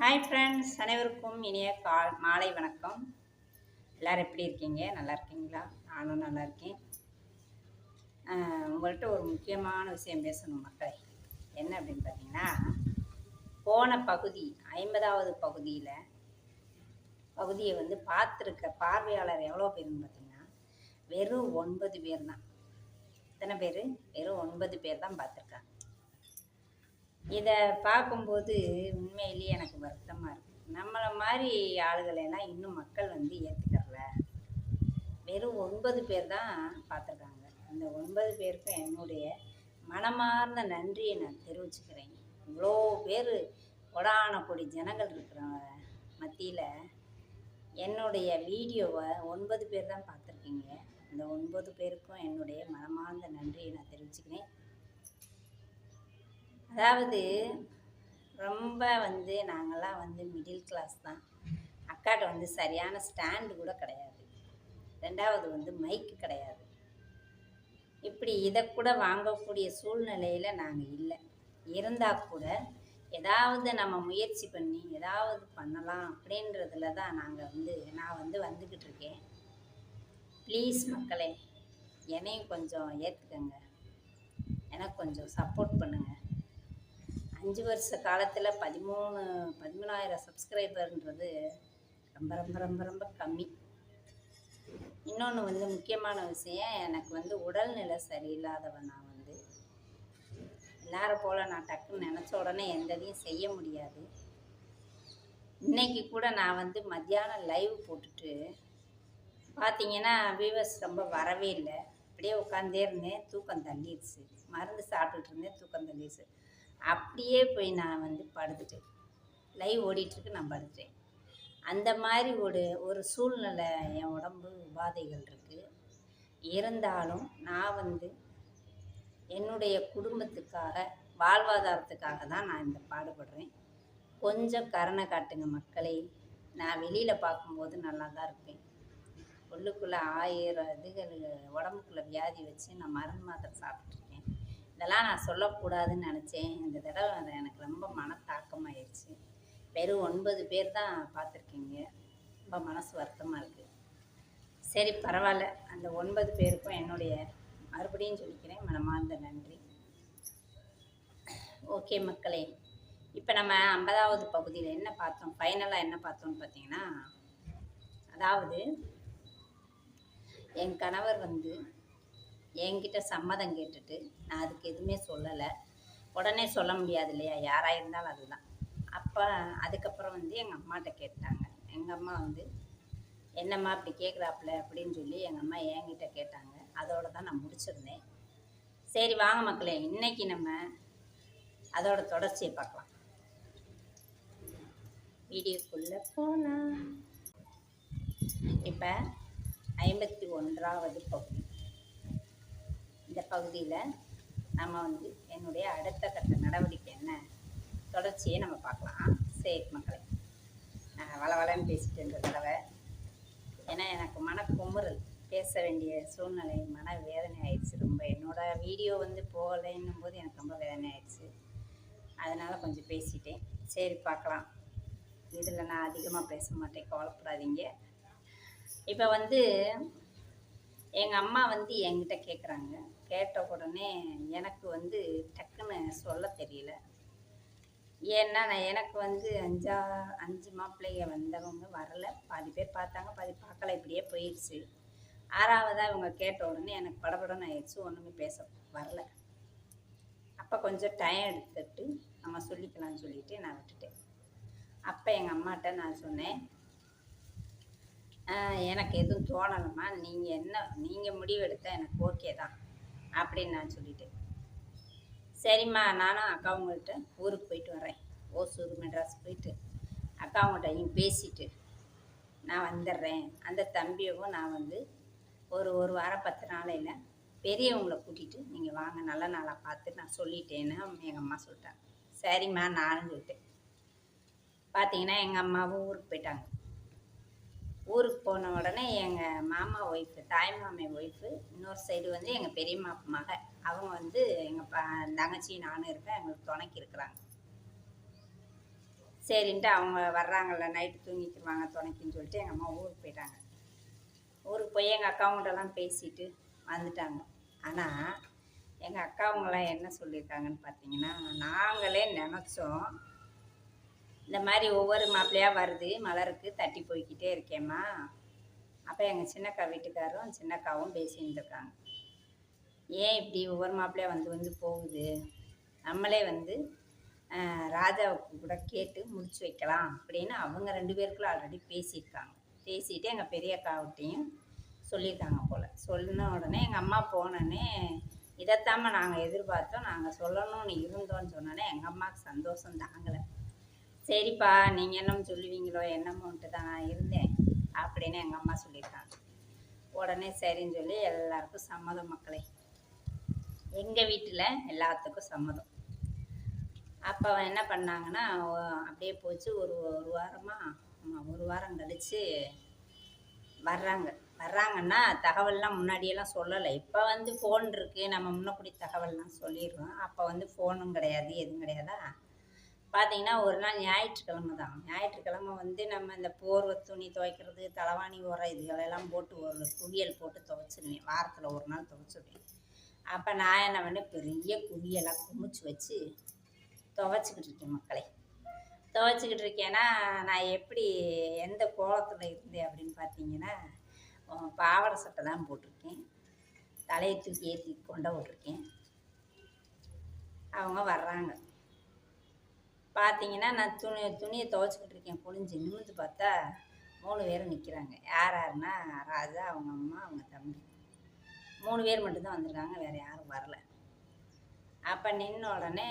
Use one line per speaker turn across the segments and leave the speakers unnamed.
Hi friends, அனைவருக்கும் இனிய மாலை வணக்கம். எல்லோரும் எப்படி இருக்கீங்க? நல்லா இருக்கீங்களா? நானும் நல்லா இருக்கேன். உங்கள்கிட்ட ஒரு முக்கியமான விஷயம் பேசணும் மக்களே. என்ன அப்படின்னு பார்த்தீங்கன்னா, போன பகுதி 50வது பகுதியை பார்த்துருக்க பார்வையாளர் எவ்வளோ பேருன்னு பார்த்தீங்கன்னா, வெறும் 9 பேர் தான். எத்தனை பேர்? வெறும் 9 பேர் தான் பார்த்துருக்காங்க. இதை பார்க்கும்போது உண்மையிலேயே எனக்கு வருத்தமாக இருக்குது. நம்மளை மாதிரி ஆளுகளெல்லாம் இன்னும் மக்கள் ஏற்றுக்கறல. வெறும் 9 பேர் தான் பார்த்துருக்காங்க. அந்த 9 பேருக்கும் என்னுடைய மனமார்ந்த நன்றியை நான் தெரிவிச்சுக்கிறேன். இவ்வளோ பேர் கொடான கொடி ஜனங்கள் இருக்கிற மத்தியில் என்னுடைய வீடியோவை 9 பேர் தான் பார்த்துருக்கீங்க. அந்த 9 பேருக்கும் என்னுடைய மனமார்ந்த நன்றியை நான் தெரிவிச்சுக்கிறேன். அதாவது ரொம்ப நாங்கள்லாம் மிடில் கிளாஸ் தான். அக்காட்ட சரியான ஸ்டாண்டு கூட கிடையாது. ரெண்டாவது மைக்கு கிடையாது. இப்படி இதை கூட வாங்கக்கூடிய சூழ்நிலையில் நாங்கள் இல்லை. இருந்தால் கூட ஏதாவது நம்ம முயற்சி பண்ணி ஏதாவது பண்ணலாம் அப்படின்றதுல தான் நான் வந்துக்கிட்டு இருக்கேன். ப்ளீஸ் மக்களே, என்னையும் கொஞ்சம் ஏற்றுக்கங்க, எனக்கு கொஞ்சம் சப்போர்ட் பண்ணுங்கள். 5 வருஷ காலத்தில் 13,000 சப்ஸ்கிரைபர்ன்றது ரொம்ப ரொம்ப ரொம்ப ரொம்ப கம்மி. இன்னொன்று முக்கியமான விஷயம், எனக்கு உடல்நிலை சரியில்லாதவன். நான் எல்லாரும் போல் நான் டக்குன்னு நினச்ச உடனே எந்ததையும் செய்ய முடியாது. இன்றைக்கி கூட நான் மத்தியானம் லைவ் போட்டுட்டு பார்த்தீங்கன்னா வியூவர்ஸ் ரொம்ப வரவே இல்லை. அப்படியே உட்காந்தே இருந்தேன், தூக்கம் தள்ளிடுச்சு. மருந்து சாப்பிட்டுட்டு இருந்தேன், தூக்கம் தள்ளிடுச்சு. அப்படியே போய் நான் படுத்துட்டேன். லைவ் ஓடிட்டுருக்கு, நான் படுத்துட்டேன். அந்த மாதிரி ஒரு சூழ்நிலை, என் உடம்பு உபாதைகள் இருக்குது. இருந்தாலும் நான் என்னுடைய குடும்பத்துக்காக, வாழ்வாதாரத்துக்காக தான் நான் இந்த பாடுபடுறேன். கொஞ்சம் கருணை காட்டுங்க மக்களே. நான் வெளியில் பார்க்கும்போது நல்லா தான் இருப்பேன். உள்ளுக்குள்ளே 1000 இதுகள் உடம்புக்குள்ளே வியாதி வச்சு நான் மருந்து மாத்திரை சாப்பிட்ருக்கேன். இதெல்லாம் நான் சொல்லக்கூடாதுன்னு நினச்சேன். இந்த தடவை எனக்கு ரொம்ப மனத்தாக்கமாகிடுச்சு. வெறும் 9 பேர் தான் பார்த்துருக்கீங்க. ரொம்ப மனசு வருத்தமாக இருக்குது. சரி, பரவாயில்ல. அந்த 9 பேருக்கும் என்னுடைய மறுபடியும் சொல்லிக்கிறேன் மனமார்ந்த நன்றி. ஓகே மக்களே, இப்போ நம்ம 50வது பகுதியில் என்ன பார்த்தோம், ஃபைனலாக என்ன பார்த்தோம்னு பார்த்தீங்கன்னா, அதாவது என் கணவர் என்கிட்ட சம்மதம் கேட்டுட்டு, நான் அதுக்கு எதுவுமே சொல்லலை. உடனே சொல்ல முடியாது இல்லையா, யாராக இருந்தாலும் அதுதான். அப்போ அதுக்கப்புறம் எங்கள் அம்மாட்ட கேட்டாங்க. எங்கள் அம்மா என்னம்மா இப்படி கேட்குறாப்புல அப்படின்னு சொல்லி எங்கள் அம்மா என்கிட்ட கேட்டாங்க. அதோடு தான் நான் முடிச்சிருந்தேன். சரி வாங்க மக்களே, இன்றைக்கி நம்ம அதோட தொடர்ச்சியை பார்க்கலாம். வீடியோக்குள்ளே போகலாம். இப்போ 51வது பகுதி. இந்த பகுதியில் நம்ம என்னுடைய அடுத்த கட்ட நடவடிக்கை என்ன, தொடர்ச்சியை நம்ம பார்க்கலாம். சரி மக்களே, நான் வளவலன்னு பேசிட்டு இருந்த தடவை, ஏன்னா எனக்கு மனக்குமுறல், பேச வேண்டிய சூழ்நிலை, மன வேதனை ஆயிடுச்சு ரொம்ப. என்னோடய வீடியோ போகலைன்னும் போது எனக்கு ரொம்ப வேதனை ஆயிடுச்சு. அதனால் கொஞ்சம் பேசிட்டேன். சரி பார்க்கலாம். இதில் நான் அதிகமாக பேச மாட்டேன், கவலைப்படாதீங்க. இப்போ எங்கள் அம்மா என்கிட்ட கேட்குறாங்க. கேட்ட உடனே எனக்கு டக்குன்னு சொல்ல தெரியல. ஏன்னா எனக்கு 5 மாப்பிள்ளைங்க வந்தவங்க வரலை. பாதி பேர் பார்த்தாங்க, பாதி பார்க்கல. இப்படியே போயிடுச்சு. 6வதாக இவங்க கேட்ட உடனே எனக்கு படபடன்னு ஆயிடுச்சு. ஒன்றுமே பேச வரல. அப்போ கொஞ்சம் டைம் எடுத்துட்டு நம்ம சொல்லிக்கலாம்னு சொல்லிட்டு நான் விட்டுட்டேன். அப்போ எங்கள் அம்மாட்ட நான் சொன்னேன், எனக்கு எதுவும் தோணலைம்மா, நீங்கள் முடிவு எடுத்தால் எனக்கு ஓகே தான் அப்படின்னு நான் சொல்லிட்டேன். சரிம்மா, நானும் அக்காவங்கள்ட்ட ஊருக்கு போயிட்டு வரேன். ஓசூர் மெட்ராஸ் போயிட்டு அக்காவங்கள்ட்டையும் பேசிட்டு நான் வந்துடுறேன். அந்த தம்பியவும் நான் ஒரு வாரம் 10 நாளையில் பெரியவங்களை கூட்டிகிட்டு நீங்கள் வாங்க, நல்ல நாளாக பார்த்து நான் சொல்லிட்டேன்னு எங்கள் அம்மா சொல்லிட்டாங்க. சரிம்மா நானும் சொல்லிட்டேன். பார்த்தீங்கன்னா எங்கள் அம்மாவும் ஊருக்கு போயிட்டாங்க. ஊருக்கு போன உடனே எங்கள் மாமா ஒய்ஃபு, தாய் மாமே ஒய்ஃபு, இன்னொரு சைடு எங்கள் பெரியம்மா மக, அவங்க எங்கள் தங்கச்சி நானும் இருக்கேன், எங்களுக்கு துணைக்கி இருக்கிறாங்க. சரின்ட்டு அவங்க வர்றாங்கல்ல நைட்டு தூங்கிக்கிடுவாங்க துணைக்குன்னு சொல்லிட்டு எங்கள் அம்மா ஊருக்கு போயிட்டாங்க. ஊருக்கு போய் எங்கள் அக்காவுங்கள்ட்டலாம் பேசிட்டு வந்துட்டாங்க. ஆனால் எங்கள் அக்காவுங்களாம் என்ன சொல்லியிருக்காங்கன்னு பார்த்தீங்கன்னா, நாங்களே நினச்சோம் இந்த மாதிரி ஒவ்வொரு மாப்பிள்ளையாக வருது மலருக்கு தட்டி போய்கிட்டே இருக்கேம்மா. அப்போ எங்கள் சின்னக்கா வீட்டுக்காரரும் சின்னக்காவும் பேசின்னு இருக்காங்க. ஏன் இப்படி ஒவ்வொரு மாப்பிள்ளையாக வந்து வந்து போகுது, நம்மளே வந்து ராஜாவுக்கு கூட கேட்டு முடிச்சு வைக்கலாம் அப்படின்னு அவங்க 2 பேருக்குள்ள ஆல்ரெடி பேசியிருக்காங்க. பேசிட்டு எங்கள் பெரிய அக்காவிட்டையும் சொல்லியிருக்காங்க போல். சொன்ன உடனே எங்கள் அம்மா போனோடனே இதைத்தாம்மா நாங்கள் எதிர்பார்த்தோம், நாங்கள் சொல்லணும்னு இருந்தோன்னு சொன்னோன்னே எங்கள் அம்மாவுக்கு சந்தோஷம் தாங்கலை. சரிப்பா நீங்கள் என்னமோ சொல்லுவீங்களோ என்னமோன்ட்டு தான் நான் இருந்தேன் அப்படின்னு எங்கள் அம்மா சொல்லியிருக்காங்க. உடனே சரின்னு சொல்லி எல்லாருக்கும் சம்மதம் மக்களே. எங்கள் வீட்டில் எல்லாத்துக்கும் சம்மதம். அப்போ என்ன பண்ணாங்கன்னா அப்படியே போச்சு. ஒரு வாரமாக ஒரு வாரம் கழித்து வர்றாங்கன்னா தகவல்லாம் முன்னாடியெல்லாம் சொல்லலை. இப்போ வந்து ஃபோன் இருக்குது, நம்ம முன்னக்கூடி தகவல்லாம் சொல்லிடுறோம். அப்போ வந்து ஃபோனும் கிடையாது, எதுவும் கிடையாதா. பார்த்தீங்கன்னா ஒரு நாள் ஞாயிற்றுக்கிழமை தான். ஞாயிற்றுக்கிழமை வந்து நம்ம இந்த போர்வை துணி துவைக்கிறது, தலைவாணி உரம் இதுகளெல்லாம் போட்டு ஒரு குவியல் போட்டு துவைச்சிருவேன். வாரத்தில் ஒரு நாள் துவைச்சிடுவேன். அப்போ நான் என்ன பண்ணேன், பெரிய குவியெல்லாம் குமிச்சு வச்சு துவைச்சிக்கிட்டு இருக்கேன் மக்களே. துவைச்சிக்கிட்டு இருக்கேன்னா நான் எப்படி எந்த கோலத்தில் இருந்தேன் அப்படின்னு பார்த்தீங்கன்னா, பாவாடை சட்டை தான் போட்டிருக்கேன், தலையை தூக்கி ஏற்றி கொண்ட விட்ருக்கேன். அவங்க வர்றாங்க. பார்த்தீங்கன்னா நான் துணியை துவைச்சிக்கிட்டு இருக்கேன். குனிஞ்சு நிமிர்ந்து பார்த்தா 3 பேரும் நிற்கிறாங்க. யாருன்னா ராஜா, அவங்க அம்மா, அவங்க தம்பி. 3 பேர் மட்டும்தான் வந்திருக்காங்க, வேறு யாரும் வரலை. அப்போ நின்ன உடனே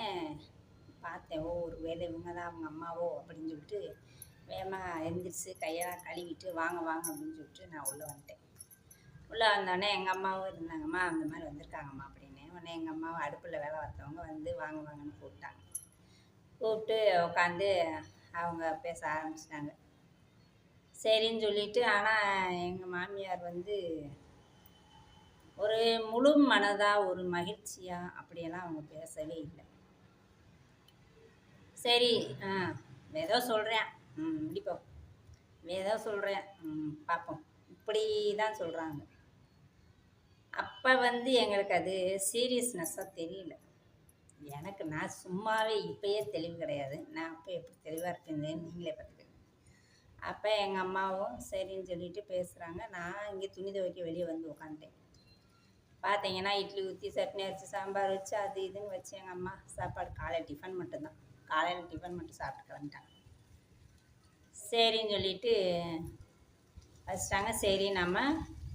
பார்த்தேன், ஒரு வேலை இவங்க தான் அவங்க அம்மாவோ அப்படின்னு சொல்லிட்டு வேகமாக எந்திரிச்சு கையெல்லாம் கழுவிட்டு வாங்க வாங்க அப்படின்னு சொல்லிட்டு நான் உள்ளே வந்துட்டேன். உள்ளே வந்தோடனே எங்கள் அம்மாவும் இருந்தாங்கம்மா, அந்த மாதிரி வந்திருக்காங்கம்மா அப்படின்னு. உடனே எங்கள் அம்மாவை அடுப்பில் வேலை பார்த்தவங்க வந்து வாங்க வாங்கன்னு கூப்பிட்டாங்க. கூப்பிட்டு உட்காந்து அவங்க பேச ஆரம்பிச்சிட்டாங்க. சரின்னு சொல்லிட்டு, ஆனால் எங்கள் மாமியார் வந்து ஒரு முழு மனதாக ஒரு மகிழ்ச்சியாக அப்படியெல்லாம் அவங்க பேசவே இல்லை. சரி ஏதோ சொல்கிறேன், முடிப்போம், ஏதோ சொல்கிறேன், பார்ப்போம், இப்படி தான் சொல்கிறாங்க. அப்போ வந்து எங்களுக்கு அது சீரியஸ்னஸ்ஸாக தெரியல. எனக்கு நான் சும்மாவே இப்போயே தெளிவு கிடையாது. நான் அப்போ எப்படி தெளிவாக இருப்பேன்னு நீங்களே பார்த்துக்கங்க. அப்போ எங்கள் அம்மாவும் சரின்னு சொல்லிட்டு பேசுகிறாங்க. நான் இங்கே துணி துவைக்க வெளியே வந்து உட்காந்துட்டேன். பார்த்தீங்கன்னா இட்லி ஊற்றி சட்னி அரைச்சி சாம்பார் வச்சு அது இதுன்னு வச்சு எங்கள் அம்மா சாப்பாடு காலையில் டிஃபன் மட்டும்தான். காலையில் டிஃபன் மட்டும் சாப்பிட்டு கிளம்பிட்டாங்க. சரின்னு சொல்லிட்டு வச்சிட்டாங்க. சரி நம்ம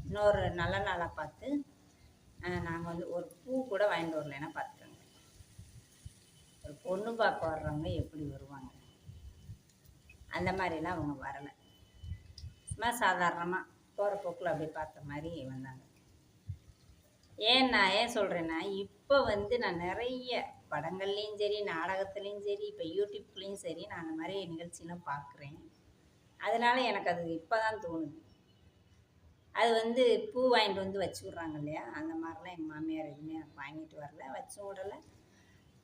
இன்னொரு நல்ல நாளாக பார்த்து நாங்கள் வந்து ஒரு பூ கூட வாங்கிட்டு வரலைன்னா பார்த்துக்கோங்க. ஒரு பொண்ணு பார்க்க வர்றவங்க எப்படி வருவாங்க, அந்த மாதிரிலாம் அவங்க வரலை. சும்மா சாதாரணமாக போகிற போக்கில் அப்படி பார்த்த மாதிரி வந்தாங்க. நான் ஏன் சொல்கிறேன்னா, இப்போ வந்து நான் நிறைய படங்கள்லேயும் சரி, நாடகத்துலேயும் சரி, இப்போ யூடியூப்லேயும் சரி, நான் அந்த மாதிரி நிகழ்ச்சியெலாம் பார்க்குறேன். அதனால் எனக்கு அது இப்போ தான் தோணுது. அது வந்து பூ வாங்கிட்டு வந்து வச்சு விட்றாங்க இல்லையா, அந்த மாதிரிலாம் எங்கள் மாமியார் எதுவுமே எனக்கு வாங்கிட்டு வரல, வச்சும் விடலை.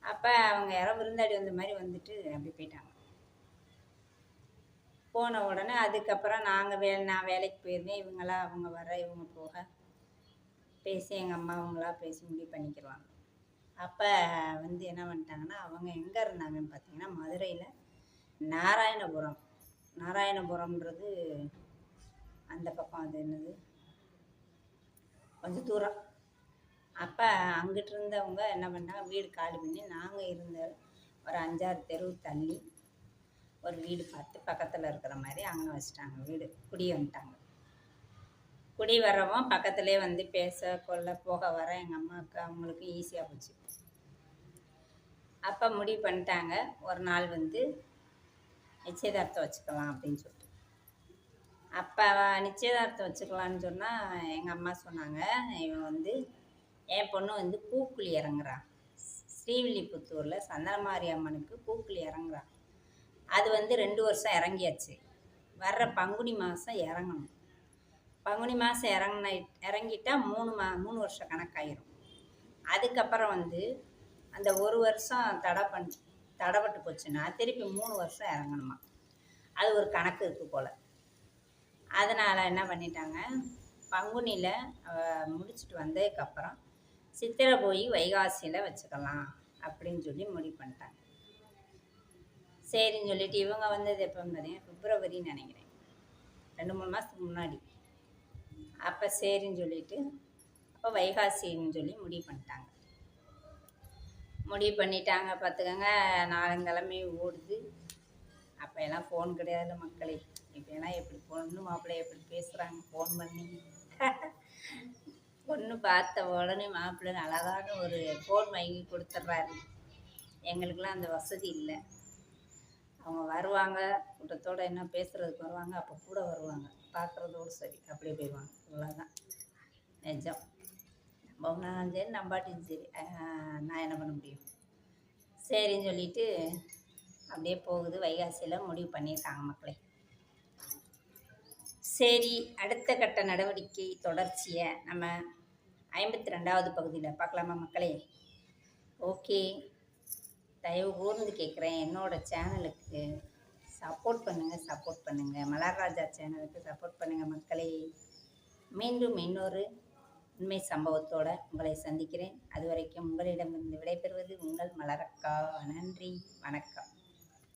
அப்போ அவங்க யாரோ விருந்தாடி வந்த மாதிரி வந்துட்டு அப்படி போயிட்டாங்க. போன உடனே அதுக்கப்புறம் நான் வேலைக்கு போயிருந்தேன். இவங்களாம் அவங்க வர இவங்க போக பேசி எங்கள் அம்மா அவங்களாம் பேசி முடிவு பண்ணிக்கிடுவாங்க. அப்போ வந்து என்ன பண்ணிட்டாங்கன்னா, அவங்க எங்கே இருந்தாங்கன்னு பார்த்தீங்கன்னா மதுரையில் நாராயணபுரம்ன்றது அந்த பக்கம், அது என்னது கொஞ்சம் தூரம். அப்போ அங்கிட்டு இருந்தவங்க என்ன பண்ணாங்க, வீடு காலி பண்ணி நாங்கள் இருந்த ஒரு 5-6 தெரு தள்ளி ஒரு வீடு பார்த்து பக்கத்தில் இருக்கிற மாதிரி அங்கே வச்சுட்டாங்க. வீடு குடி வந்துட்டாங்க. குடி வரவும் பக்கத்துலேயே வந்து பேச கொள்ள போக வர எங்கள் அம்மாவுக்கு அவங்களுக்கு ஈஸியாக போச்சு. அப்போ முடிவு பண்ணிட்டாங்க, ஒரு நாள் வந்து நிச்சயதார்த்தம் வச்சுக்கலாம் அப்படின்னு சொல்லிட்டு. அப்போ நிச்சயதார்த்தம் வச்சுக்கலான்னு சொன்னால் எங்கள் அம்மா சொன்னாங்க, இவன் வந்து என் பொண்ணு வந்து பூக்குழி இறங்குறான், ஸ்ரீவில்லிபுத்தூரில் சந்தனமாரி அம்மனுக்கு பூக்குழி இறங்குறான். அது வந்து 2 வருஷம் இறங்கியாச்சு. வர்ற பங்குனி மாதம் இறங்கணும். பங்குனி மாதம் இறங்கிட்டா 3 வருஷம் கணக்காயிரும். அதுக்கப்புறம் வந்து அந்த 1 வருஷம் தடைப்பட்டு போச்சுன்னா திருப்பி 3 வருஷம் இறங்கணுமா. அது ஒரு கணக்கு இருக்குது போல். அதனால் என்ன பண்ணிட்டாங்க, பங்குனியில் முடிச்சுட்டு வந்ததுக்கப்புறம் சித்திரை போய் வைகாசியில் வச்சுக்கலாம் அப்படின்னு சொல்லி முடிவு பண்ணிட்டாங்க. சரின்னு சொல்லிட்டு இவங்க வந்தது எப்போன்னு பார்த்தீங்கன்னா பிப்ரவரின்னு நினைக்கிறேன், 2-3 மாதத்துக்கு முன்னாடி. அப்போ சரின்னு சொல்லிட்டு அப்போ வைகாசின்னு சொல்லி முடிவு பண்ணிட்டாங்க. முடிவு பண்ணிட்டாங்க பார்த்துக்கங்க. நாளங்கிழமை ஓடுது. அப்போ எல்லாம் ஃபோன் கிடையாது மக்களே. இப்போ எல்லாம் எப்படி பொண்ணு மாப்பிள்ளை எப்படி பேசுகிறாங்க ஃபோன் பண்ணி. பொண்ணு பார்த்த உடனே மாப்பிள்ளை அழகான ஒரு ஃபோன் வாங்கி கொடுத்துட்றாரு. எங்களுக்கெல்லாம் அந்த வசதி இல்லை. அவங்க வருவாங்க, கூட்டத்தோடு என்ன பேசுகிறதுக்கு வருவாங்க, அப்போ கூட வருவாங்க, பார்க்குறதோடு சரி அப்படியே போயிடுவாங்க. இவ்வளோதான் நிஜம். நம்பினாலும் சரி நம்பாட்டியும் சரி, நான் என்ன பண்ண முடியும். சரின்னு சொல்லிட்டு அப்படியே போகுது. வைகாசியில் முடிவு பண்ணியிருக்காங்க மக்களே. சரி, அடுத்த கட்ட நடவடிக்கை தொடர்ச்சியை நம்ம 52வது பகுதியில் பார்க்கலாமா மக்களே? ஓகே, தயவு கூர்ந்து கேட்குறேன், என்னோடய சேனலுக்கு சப்போர்ட் பண்ணுங்கள். மலர்ராஜா சேனலுக்கு சப்போர்ட் பண்ணுங்கள் மக்களே. மீண்டும் இன்னொரு உண்மை சம்பவத்தோடு உங்களை சந்திக்கிறேன். அது வரைக்கும் உங்களிடமிருந்து விடைபெறுவது உங்கள் மலரக்கா. நன்றி, வணக்கம்.